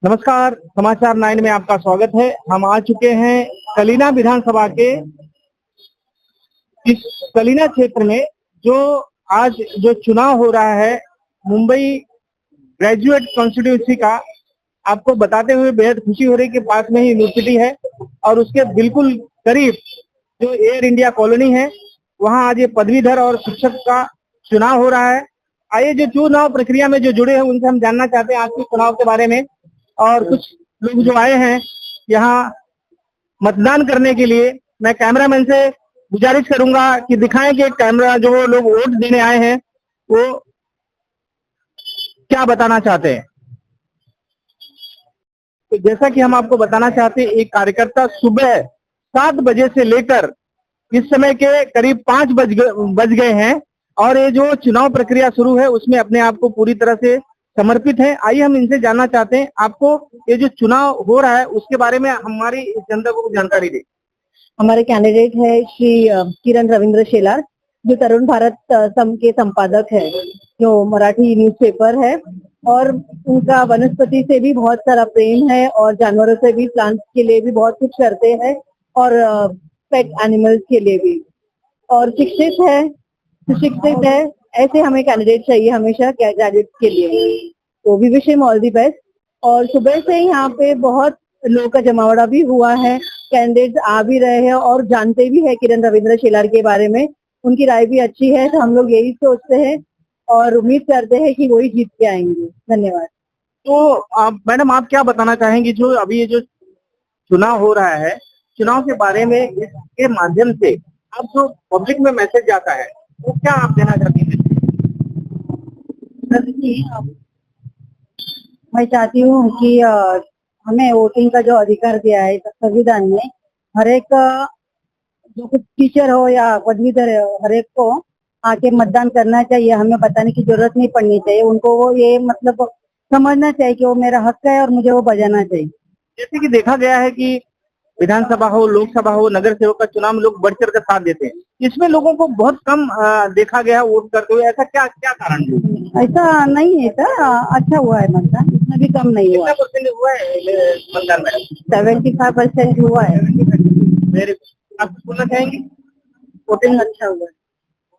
नमस्कार, समाचार 9 में आपका स्वागत है। हम आ चुके हैं कलीना विधानसभा के इस कलीना क्षेत्र में जो आज जो चुनाव हो रहा है मुंबई ग्रेजुएट कॉन्स्टिट्यूंसी का। आपको बताते हुए बेहद खुशी हो रही है कि पास में ही यूनिवर्सिटी है और उसके बिल्कुल करीब जो एयर इंडिया कॉलोनी है वहां आज ये पदवीधर और शिक्षक का चुनाव हो रहा है। आइए जो चुनाव प्रक्रिया में जो जुड़े हैं उनसे हम जानना चाहते हैं आज के चुनाव के बारे में। और कुछ लोग जो आए हैं यहाँ मतदान करने के लिए, मैं कैमरामैन से गुजारिश करूंगा कि दिखाएं कि कैमरा जो लोग वोट देने आए हैं वो क्या बताना चाहते हैं। तो जैसा कि हम आपको बताना चाहते हैं, एक कार्यकर्ता सुबह 7 बजे से लेकर इस समय के करीब 5 बज गए हैं और ये जो चुनाव प्रक्रिया शुरू है उसमें अपने आप को पूरी तरह से समर्पित है। आइए हम इनसे जानना चाहते हैं आपको ये जो चुनाव हो रहा है उसके बारे में हमारी जनता को जानकारी दे। हमारे कैंडिडेट है श्री किरण रविंद्र शेलार, जो तरुण भारत संघ के संपादक है, जो मराठी न्यूज़पेपर है, और उनका वनस्पति से भी बहुत सारा प्रेम है और जानवरों से भी, प्लांट्स के लिए भी बहुत कुछ करते हैं और पेट एनिमल्स के लिए भी, और शिक्षित है, सुशिक्षित है। ऐसे हमें कैंडिडेट चाहिए हमेशा ग्रेजुएट के लिए। तो भी wish him all the best. और सुबह से यहाँ पे बहुत लोगों का जमावड़ा भी हुआ है, कैंडिडेट्स आ भी रहे हैं और जानते भी है किरण रविंद्र शेलार के बारे में, उनकी राय भी अच्छी है। तो हम लोग यही सोचते हैं और उम्मीद करते हैं कि वही जीत के आएंगे। धन्यवाद। तो मैडम आप क्या बताना चाहेंगी जो अभी ये जो चुनाव हो रहा है, चुनाव के बारे में इसके माध्यम से अब जो पब्लिक में मैसेज जाता है वो क्या आप देना चाहती हैं? मैं चाहती हूँ कि हमें वोटिंग का जो अधिकार दिया है संविधान में, हर एक जो कुछ टीचर हो या पदवीधर हो, हर एक को आके मतदान करना चाहिए। हमें बताने की जरूरत नहीं पड़नी चाहिए उनको, वो ये मतलब समझना चाहिए कि वो मेरा हक है और मुझे वो बजाना चाहिए। जैसे कि देखा गया है कि विधानसभा हो, लोकसभा हो, नगर सेवक का चुनाव में लोग बढ़ चढ़ कर साथ देते हैं, इसमें लोगों को बहुत कम देखा गया वोट करते हुए। ऐसा क्या क्या कारण है? ऐसा नहीं है सर, अच्छा हुआ है मतदान, इसमें भी कम नहीं हुआ। कितना परसेंट हुआ है मतदान में? 75% हुआ है। Very good. आप बोलना चाहेंगे? वोटिंग अच्छा हुआ है।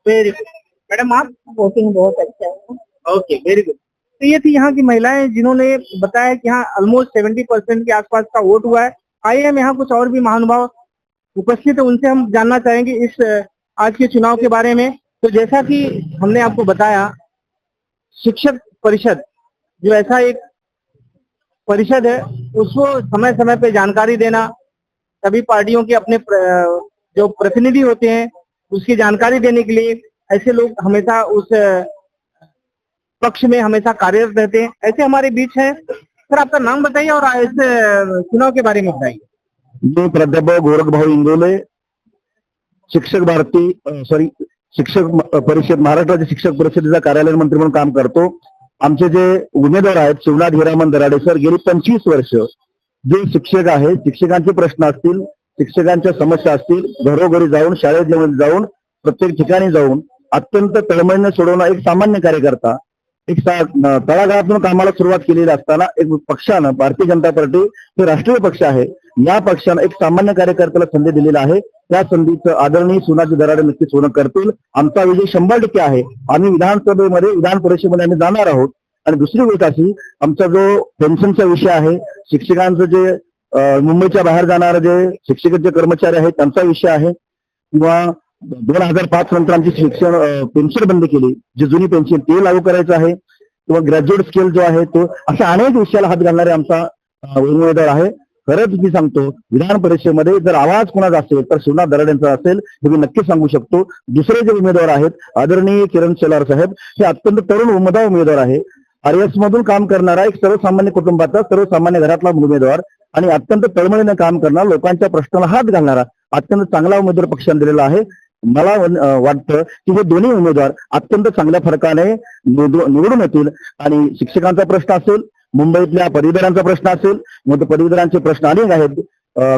Very good. मैडम आप? वोटिंग बहुत अच्छा है। Okay, very good. तो ये थी यहाँ की महिलाएं जिन्होंने बताया कि यहाँ ऑलमोस्ट 70% के आसपास का वोट हुआ है। आइए हम यहाँ कुछ और भी महानुभाव उपस्थित है, उनसे हम जानना चाहेंगे इस आज के चुनाव के बारे में। तो जैसा कि हमने आपको बताया, शिक्षक परिषद जो ऐसा एक परिषद है उसको समय समय पे जानकारी देना, सभी पार्टियों के अपने जो प्रतिनिधि होते हैं उसकी जानकारी देने के लिए ऐसे लोग हमेशा उस पक्ष में हमेशा कार्यरत रहते हैं। ऐसे हमारे बीच हैं। सर आपका नाम बताइए और इस चुनाव के बारे में बताइए। मी प्राध्यापक गोरख भाऊ इंगोले, शिक्षक परिषद, महाराष्ट्र राज्य शिक्षक परिषदेचा कार्यालय मंत्री म्हणून काम करतो। आमचे जे उमेदवार आहेत शिवनाथ हिरामन दराडे सर, गेली 25 वर्ष जे शिक्षक आहेत, शिक्षकांचे प्रश्न असतील, शिक्षकांच्या समस्या असतील, घरोघरी जाऊन, शाळेत जाऊन, प्रत्येक ठिकाणी जाऊन अत्यंत तळमळीने सोडवणं एक सामान्य कार्यकर्ता, एक तळागाळातून कामाला सुरुवात केलेली असताना एक पक्षानं, भारतीय जनता पार्टी हे राष्ट्रीय पक्ष आहे, या पक्षानं एक सामान्य कार्यकर्त्याला संधी दिलेला आहे। त्या संधीचं आदरणीय सुनाजी दराडे नक्कीच पूर्ण करतील। आमचा विजय 100% आहे। आम्ही विधानसभेमध्ये, विधान परिषदेमध्ये आम्ही जाणार आहोत। आणि दुसरी गोष्ट अशी, आमचा जो पेन्शनचा विषय आहे, शिक्षकांचं जे मुंबईच्या बाहेर जाणारे जे शिक्षक कर्मचारी आहेत त्यांचा विषय आहे, किंवा 2005 नंतर आमची शिक्षण पेन्शन बंद केली, जी जुनी पेन्शन ते लागू करायचं आहे, किंवा ग्रॅज्युएट स्केल जो आहे तो, अशा अनेक विषयाला हात घालणारे आमचा उमेदवार आहे। खरंच मी सांगतो, विधान परिषदेमध्ये जर आवाज कोणाचा असेल तर शिवनाथ दराडेंचा असेल, हे मी नक्की सांगू शकतो। दुसरे जे उमेदवार आहेत आदरणीय किरण शेलार साहेब, हे अत्यंत तरुण उमेदवार आहे। आरएस मधून काम करणारा एक सर्वसामान्य कुटुंबाचा, सर्वसामान्य घरातला उमेदवार आणि अत्यंत तळमळीने काम करणारा, लोकांच्या प्रश्नाला हात घालणारा अत्यंत चांगला उमेदवार पक्षाने दिलेला आहे। मला वाटतं की हे दोन्ही उमेदवार अत्यंत चांगल्या फरकाने निवडून येतील आणि शिक्षकांचा प्रश्न असेल, मुंबईतल्या पदवीधरांचा प्रश्न असेल, पदवीधरांचे प्रश्न अनेक आहेत,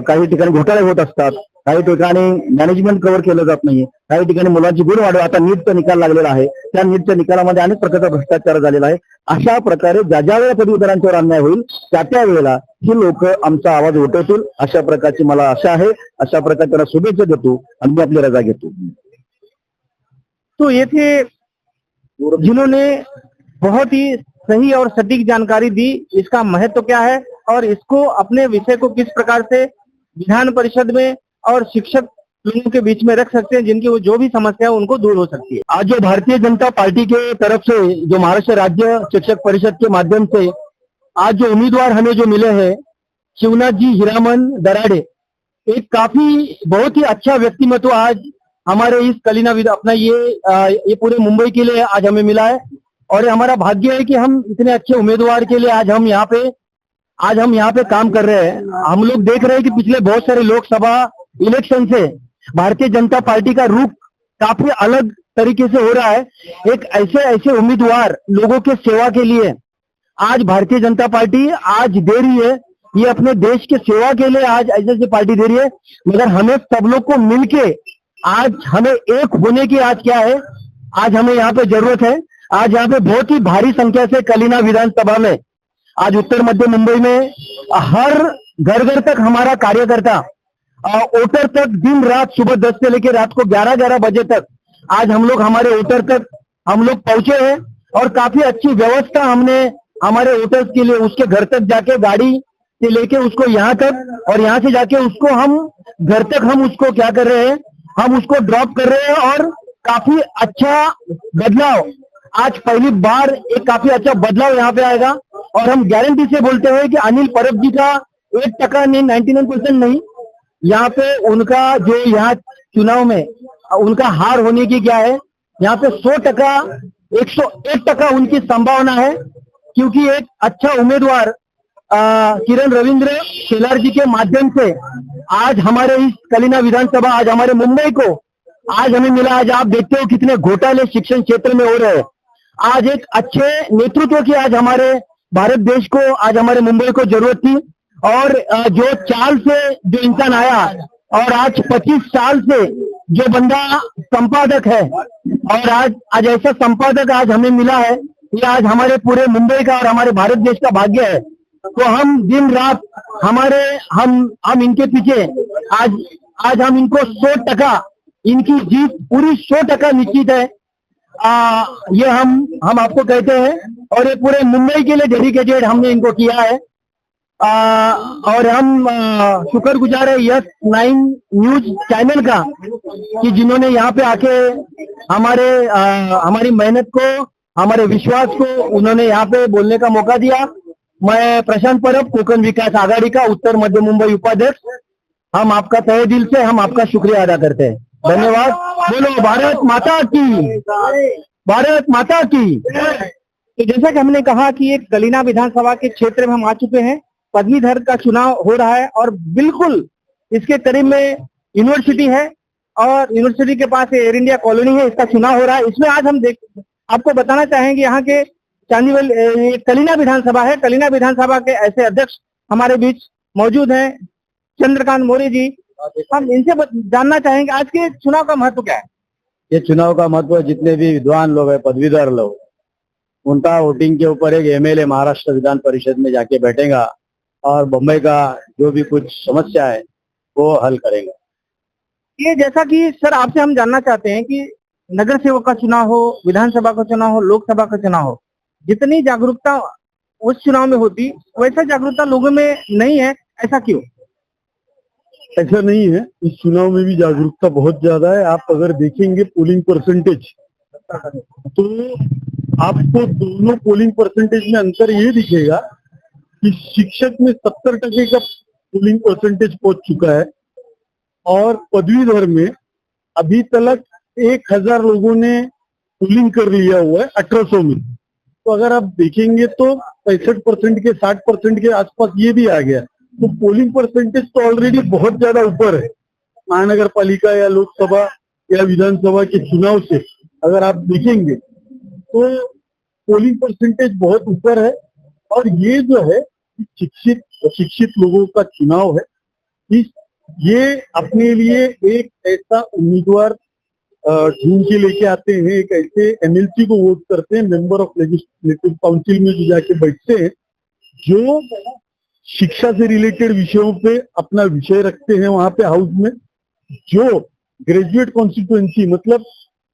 काही ठिकाणी घोटाळे होत असतात, काही ठिकाणी मॅनेजमेंट कव्हर केलं जात नाहीये, काही ठिकाणी मुलांची गुण वाढवा. आता नीटचा निकाल लागलेला आहे, त्या नीटच्या निकालामध्ये अनेक प्रकारचा भ्रष्टाचार झालेला आहे. अशा प्रकारे ज्या वेळेला पदवीधरांच्यावर अन्याय होईल त्या वेळेला ही लोक आमचा आवाज उठवतील, अशा प्रकारची मला आशा आहे. अशा प्रकारे त्याला शुभेच्छा देतो आणि मी आपली रजा घेतो. तो ये थे जिन्होंने बहुत ही सही और सटीक जानकारी दी, इसका महत्व क्या है और इसको अपने विषय को किस प्रकार से विधान परिषद में और शिक्षक लोगों के बीच में रख सकते हैं, जिनकी वो जो भी समस्या है उनको दूर हो सकती है. आज जो भारतीय जनता पार्टी के तरफ से जो महाराष्ट्र राज्य शिक्षक परिषद के माध्यम से आज जो उम्मीदवार हमें जो मिले हैं, शिवनाथ जी हीरामन दराड़े, एक काफी बहुत ही अच्छा व्यक्तिमत्व आज हमारे इस कलिना अपना ये पूरे मुंबई के लिए आज हमें मिला है. और ये हमारा भाग्य है कि हम इतने अच्छे उम्मीदवार के लिए आज हम यहाँ पे काम कर रहे हैं. हम लोग देख रहे हैं कि पिछले बहुत सारे लोकसभा इलेक्शन से भारतीय जनता पार्टी का रुख काफी अलग तरीके से हो रहा है. एक ऐसे उम्मीदवार लोगों के सेवा के लिए आज भारतीय जनता पार्टी आज दे रही है. ये अपने देश के सेवा के लिए आज ऐसे पार्टी दे रही है. मगर हमें सब लोग को मिलके आज हमें एक होने की आज क्या है, आज हमें यहाँ पे जरूरत है. आज यहाँ पे बहुत ही भारी संख्या से कलिना विधानसभा में आज उत्तर मध्य मुंबई में हर घर तक हमारा कार्यकर्ता वोटर तक दिन रात सुबह 10 से लेकर रात को 11 बजे तक आज हम लोग हमारे वोटर तक हम लोग पहुंचे हैं. और काफी अच्छी व्यवस्था हमने हमारे वोटर्स के लिए उसके घर तक जाके गाड़ी से लेके उसको यहाँ तक और यहाँ से जाके उसको हम घर तक हम उसको क्या कर रहे हैं, हम उसको ड्रॉप कर रहे हैं. और काफी अच्छा बदलाव आज पहली बार एक काफी अच्छा बदलाव यहाँ पे आएगा. और हम गारंटी से बोलते हैं कि अनिल परब जी का 1% नहीं 99% नहीं, यहाँ पे उनका जो यहाँ चुनाव में उनका हार होने की क्या है, यहाँ पे 100% 101% उनकी संभावना है. क्योंकि एक अच्छा उम्मीदवार किरण रविंद्र शेलार जी के माध्यम से आज हमारे इस कलिना विधानसभा आज हमारे मुंबई को आज हमें मिला. आज आप देखते हो कितने घोटाले शिक्षण क्षेत्र में हो रहे हैं. आज एक अच्छे नेतृत्व की आज हमारे भारत देश को आज हमारे मुंबई को जरूरत थी. और जो चाल से जो इंसान आया और आज 25 साल से जो बंदा संपादक है और आज ऐसा संपादक आज हमें मिला है, ये आज हमारे पूरे मुंबई का और हमारे भारत देश का भाग्य है. तो हम दिन रात हम इनके पीछे आज हम इनको 100% इनकी जीत पूरी 100% निश्चित है. ये हम आपको कहते हैं और ये पूरे मुंबई के लिए डेडिकेटेड हमने इनको किया है. और हम शुक्रगुजार है यस9 न्यूज चैनल का कि जिन्होंने यहाँ पे आके हमारी मेहनत को हमारे विश्वास को उन्होंने यहाँ पे बोलने का मौका दिया. मैं प्रशांत परब कोकण विकास आघाड़ी का उत्तर मध्य मुंबई उपाध्यक्ष, हम आपका तहे दिल से हम आपका शुक्रिया अदा करते हैं. धन्यवाद. बोलो भारत माता की, भारत माता की. तो जैसा कि हमने कहा कि एक कलिना विधानसभा के क्षेत्र में हम आ चुके हैं. पदवीधर का चुनाव हो रहा है और बिल्कुल इसके करीब में यूनिवर्सिटी है और यूनिवर्सिटी के पास एयर इंडिया कॉलोनी है. इसका चुनाव हो रहा है. इसमें आज हम आपको बताना चाहेंगे यहाँ के चांदीवल कलिना विधानसभा है. कलिना विधानसभा के ऐसे अध्यक्ष हमारे बीच मौजूद हैं, चंद्रकांत मौर्य जी. हम इनसे जानना चाहेंगे आज के चुनाव का महत्व क्या है. ये चुनाव का महत्व जितने भी विद्वान लोग हैं, पदवीधर लोग, उनका वोटिंग के ऊपर एक एमएलए महाराष्ट्र विधान परिषद में जाके बैठेगा और बम्बई का जो भी कुछ समस्या है वो हल करेगा. ये जैसा कि सर आपसे हम जानना चाहते हैं कि नगर सेवक का चुनाव हो, विधानसभा का चुनाव हो, लोकसभा का चुनाव हो, जितनी जागरूकता उस चुनाव में होती वैसा जागरूकता लोगों में नहीं है, ऐसा क्यों? ऐसा नहीं है, इस चुनाव में भी जागरूकता बहुत ज्यादा है. आप अगर देखेंगे पोलिंग परसेंटेज तो आपको दोनों पोलिंग परसेंटेज में अंतर ये दिखेगा कि शिक्षक में 70% का पोलिंग परसेंटेज पहुंच चुका है और पदवीधर में अभी तक 1000 लोगों ने पोलिंग कर लिया हुआ है 1800 में. तो अगर आप देखेंगे तो 65% के 60% के आसपास ये भी आ गया. तो पोलिंग परसेंटेज तो ऑलरेडी बहुत ज्यादा ऊपर है. महानगर पालिका या लोकसभा या विधानसभा के चुनाव से अगर आप देखेंगे तो पोलिंग परसेंटेज बहुत ऊपर है. और ये जो है शिक्षित लोगों का चुनाव है. इस ये अपने लिए एक ऐसा उम्मीदवार ढूंढ के लेके आते हैं, एक ऐसे एमएलसी को वोट करते हैं, मेंबर ऑफ लेजिस्लेटिव काउंसिल में जो जाके बैठते हैं, जो शिक्षा से रिलेटेड विषयों पे अपना विषय रखते हैं वहां पे हाउस में, जो ग्रेजुएट कॉन्स्टिट्यूएंसी मतलब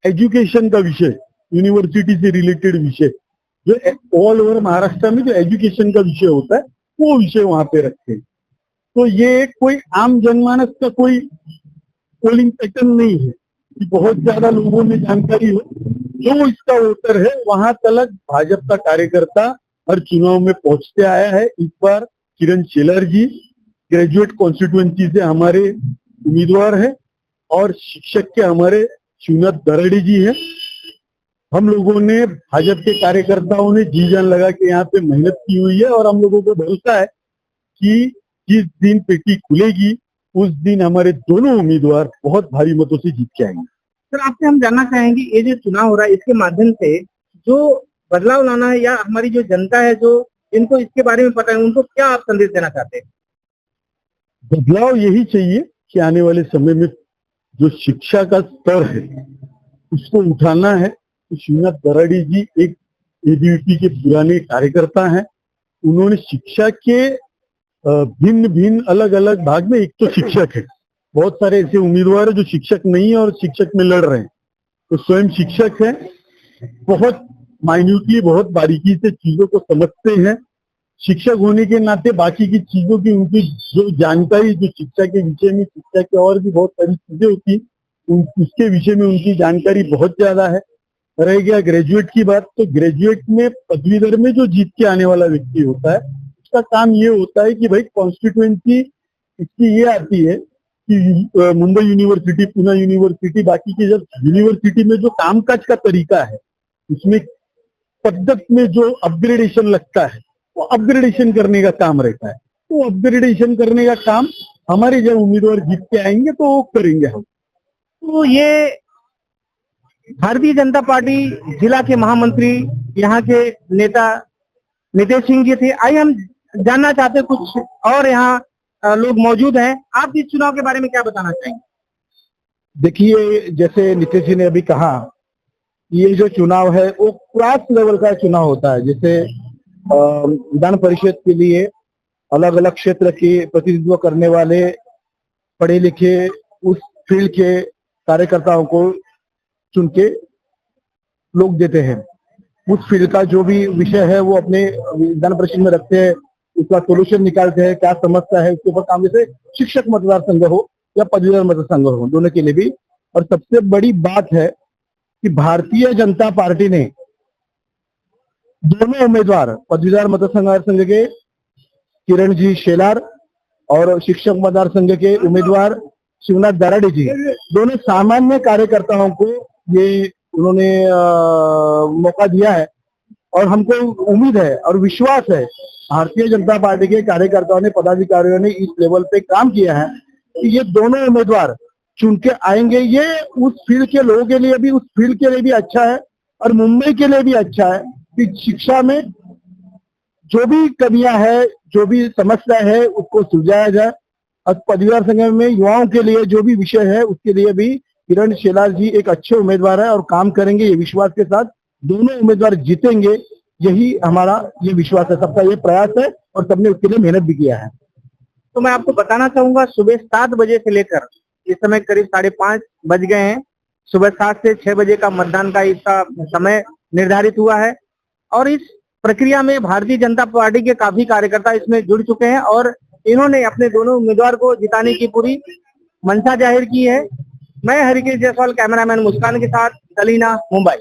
एजुकेशन का विषय, यूनिवर्सिटी से रिलेटेड विषय, जो ऑल ओवर महाराष्ट्र में जो एजुकेशन का विषय होता है वो विषय वहां पे रखते हैं। तो ये कोई आम जनमानस का कोई पोलिंग पैटर्न नहीं है कि बहुत ज्यादा लोगों में जानकारी हो, जो इसका वोटर है वहां तक भाजपा का कार्यकर्ता हर चुनाव में पहुंचते आया है। इस बार किरण शेलार जी ग्रेजुएट कॉन्स्टिट्यूएंसी से हमारे उम्मीदवार है और शिक्षक के हमारे शिवनाथ दराड़े जी हैं। हम लोगों ने भाजपा के कार्यकर्ताओं ने जी जान लगा के यहाँ पे मेहनत की हुई है और हम लोगों को भरोसा है कि जिस दिन पेटी खुलेगी उस दिन हमारे दोनों उम्मीदवार बहुत भारी मतों से जीत के आएंगे। सर, आपसे हम जानना चाहेंगे, ये जो चुनाव हो रहा है इसके माध्यम से जो बदलाव लाना है या हमारी जो जनता है जो जिनको इसके बारे में पता है उनको क्या आप संदेश देना चाहते हैं? बदलाव यही चाहिए कि आने वाले समय में जो शिक्षा का स्तर है उसको उठाना है। तो शिवनाथ दराड़ी जी एक एबीवीपी के पुराने कार्यकर्ता हैं। उन्होंने शिक्षा के भिन्न भिन्न अलग अलग भाग में, एक तो शिक्षक है, बहुत सारे ऐसे उम्मीदवार है जो शिक्षक नहीं है और शिक्षक में लड़ रहे हैं, तो स्वयं शिक्षक है, बहुत माइन्यूटली बहुत बारीकी से चीजों को समझते हैं। शिक्षक होने के नाते बाकी की चीजों की उनकी जो जानकारी, जो शिक्षा के विषय में, शिक्षा के और भी बहुत सारी चीजें होती उसके विषय में उनकी जानकारी बहुत ज्यादा है। रह गया ग्रेजुएट की बात, तो ग्रेजुएट में पदवीधर में जो जीत के आने वाला व्यक्ति होता है उसका काम ये होता है कि भाई कॉन्स्टिट्यूएंसी इसकी ये आती है कि मुंबई यूनिवर्सिटी, पुणे यूनिवर्सिटी, बाकी की जब यूनिवर्सिटी में जो कामकाज का तरीका है उसमें पद्धत में जो अपग्रेडेशन लगता है वो अपग्रेडेशन करने का काम रहता है। तो अपग्रेडेशन करने का काम हमारे जब उम्मीदवार जीत के आएंगे तो वो करेंगे हम। तो ये भारतीय जनता पार्टी जिला के महामंत्री यहाँ के नेता नितेश सिंह जी थे। आइए हम जानना चाहते हैं, कुछ और यहाँ लोग मौजूद हैं। आप इस चुनाव के बारे में क्या बताना चाहेंगे? देखिए, जैसे नितेश जी ने अभी कहा, ये जो चुनाव है वो क्लास लेवल का चुनाव होता है। जैसे विधान परिषद के लिए अलग अलग क्षेत्र के प्रतिनिधित्व करने वाले पढ़े लिखे उस फील्ड के कार्यकर्ताओं को चुन के लोग देते हैं। उस फील्ड का जो भी विषय है वो अपने विधान परिषद में रखते हैं, उसका सोल्यूशन निकालते हैं, क्या समस्या है उसके ऊपर काम। जैसे शिक्षक मतदार संघ हो या पदवीधर मतदार संघ हो, दोनों के लिए भी। और सबसे बड़ी बात है कि भारतीय जनता पार्टी ने दोनों उम्मीदवार, पदवीधर मतदार संघ के किरण जी शेलार और शिक्षक मतदार संघ के उम्मीदवार शिवनाथ दराड़े जी, दोनों सामान्य कार्यकर्ताओं को ये उन्होंने मौका दिया है। और हमको उम्मीद है और विश्वास है भारतीय जनता पार्टी के कार्यकर्ताओं ने, पदाधिकारियों ने इस लेवल पे काम किया है कि ये दोनों उम्मीदवार चुन के आएंगे। ये उस फील्ड के लोगों के लिए भी, उस फील्ड के लिए भी अच्छा है और मुंबई के लिए भी अच्छा है कि शिक्षा में जो भी कमियां है, जो भी समस्या है उसको सुलझाया जाए। और पदवीधर संघ में युवाओं के लिए जो भी विषय है उसके लिए भी किरण शेलार जी एक अच्छे उम्मीदवार है और काम करेंगे। ये विश्वास के साथ दोनों उम्मीदवार जीतेंगे, यही हमारा ये विश्वास है, सबका ये प्रयास है और सबने उसके लिए मेहनत भी किया है। तो मैं आपको बताना चाहूंगा, सुबह 7 बजे से लेकर इस समय करीब 5:30 बज गए हैं। सुबह 7 से 6 बजे का मतदान का इसका समय निर्धारित हुआ है और इस प्रक्रिया में भारतीय जनता पार्टी के काफी कार्यकर्ता इसमें जुड़ चुके हैं और इन्होंने अपने दोनों उम्मीदवार को जिताने की पूरी मंशा जाहिर की है। मैं हरिकेश जायसवाल, कैमरामैन मुस्कान के साथ, सलीना, मुंबई।